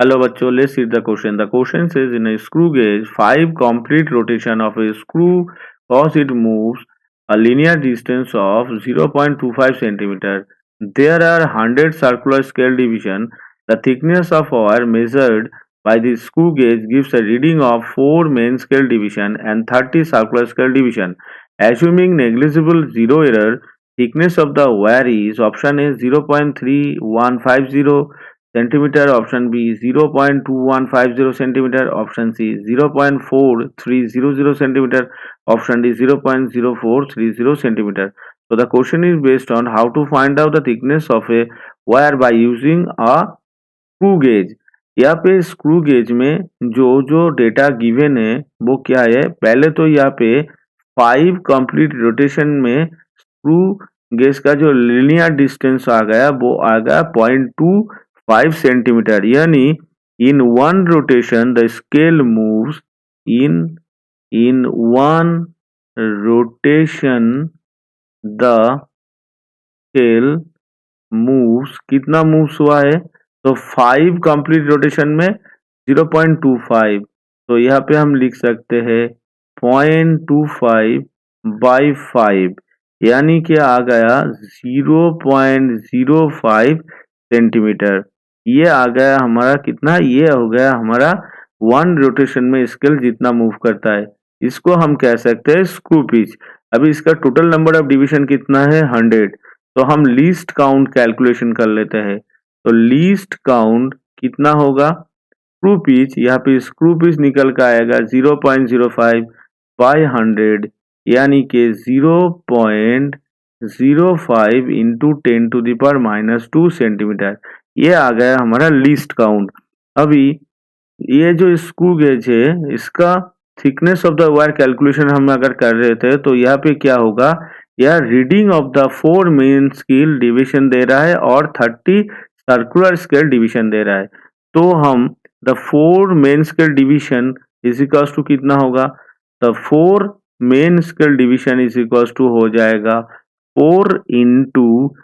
Hello bachcho, let's read the question. The question says in a screw gauge, 5 complete rotation of a screw cause it moves a linear distance of 0.25 centimeter. There are 100 circular scale division. The thickness of wire measured by the screw gauge gives a reading of 4 main scale division and 30 circular scale division. Assuming negligible zero error, thickness of the wire is option A 0.3150 centimeter, option B 0.2150 centimeter, option C 0.4300 centimeter, option D 0.0430 centimeter. So the question is based on how to find out the thickness of a wire by using a screw gauge. यहाँ पे screw gauge में जो जो data given है वो क्या है, पहले तो यहाँ पे 5 कंप्लीट रोटेशन में स्क्रू गेज का जो लिनियर डिस्टेंस आ गया वो आ गया 0.25 सेंटीमीटर, यानी in one rotation the scale moves in one rotation the scale moves, कितना मूव्स हुआ है तो 5 कंप्लीट रोटेशन में 0.25, तो यहाँ पे हम लिख सकते हैं 0.25 बाई 5, यानी कि आ गया 0.05 सेंटीमीटर। ये आ गया हमारा कितना, ये हो गया हमारा वन रोटेशन में स्केल जितना मूव करता है, इसको हम कह सकते हैं स्क्रू पिच। अभी इसका टोटल नंबर ऑफ डिवीजन कितना है 100, तो हम लीस्ट काउंट कैलकुलेशन कर लेते हैं। तो लीस्ट काउंट कितना होगा, स्क्रू पिच, यहाँ पे स्क्रू पिच निकल कर आएगा 0.05 बाई 100, यानी कि 0.05 इंटू 10⁻⁻² सेंटीमीटर। ये आ गया हमारा लीस्ट काउंट। अभी ये जो स्क्रू गेज है इसका thickness of the wire calculation हम अगर कर रहे थे तो यहाँ पे क्या होगा, यह reading of the 4 main scale division दे रहा है और 30 सर्कुलर स्केल डिवीजन दे रहा है। तो हम the 4 main scale division is equals to कितना होगा, the 4 main scale division is equals to हो जाएगा 4 इंटू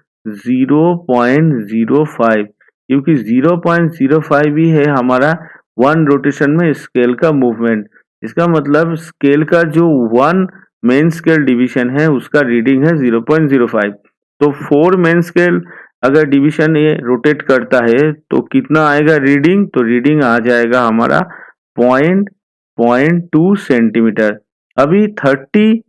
0.05, क्योंकि 0.05 ही है हमारा वन रोटेशन में स्केल का मूवमेंट। इसका मतलब स्केल का जो वन मेन स्केल डिवीजन है उसका रीडिंग है 0.05। तो 4 मेन स्केल अगर डिवीजन ये रोटेट करता है तो कितना आएगा रीडिंग, तो रीडिंग आ जाएगा हमारा 0.2 सेंटीमीटर। अभी 30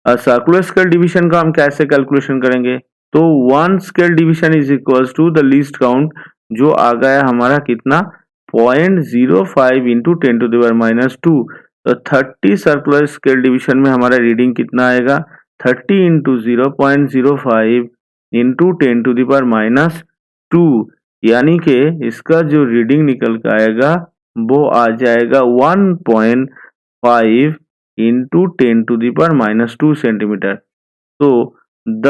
सर्कुलर स्केल डिवीजन का हम कैसे कैलकुलेशन करेंगे, तो 1 scale division is equals to the least count, जो आ गया हमारा कितना 0.05 इंटू 10⁻²। तो 30 सर्कुलर स्केल डिवीजन में हमारा रीडिंग कितना आएगा, 30 इंटू 0.05 इंटू 10⁻², यानी कि इसका जो रीडिंग निकल कर आएगा वो आ जाएगा 1.5 इंटू 10⁻² सेंटीमीटर। तो द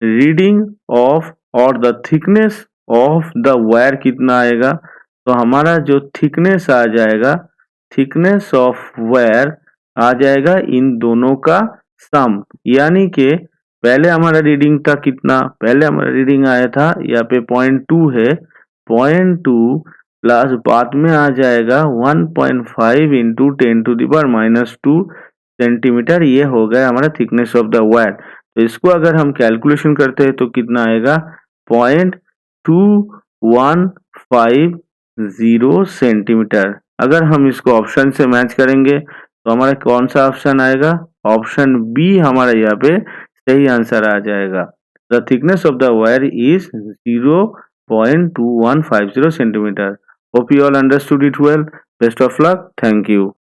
रीडिंग ऑफ और the thickness of the wire कितना आएगा, तो हमारा जो थिकनेस आ जाएगा, थिकनेस ऑफ वायर आ जाएगा इन दोनों का सम, यानी कि पहले हमारा रीडिंग था कितना, पहले हमारा रीडिंग आया था यहाँ पे 0.2 है, 0.2 प्लस बाद में आ जाएगा 1.5 इंटू 10⁻² सेंटीमीटर, ये हो गया हमारा थिकनेस ऑफ द वायर। तो इसको अगर हम कैलकुलेशन करते हैं तो कितना आएगा 0.2150 सेंटीमीटर। अगर हम इसको ऑप्शन से मैच करेंगे तो हमारा कौन सा ऑप्शन आएगा, ऑप्शन बी हमारा यहाँ पे सही आंसर आ जाएगा। The thickness of the wire is 0.2150 centimetre. Hope you all understood it well. Best of luck, thank you.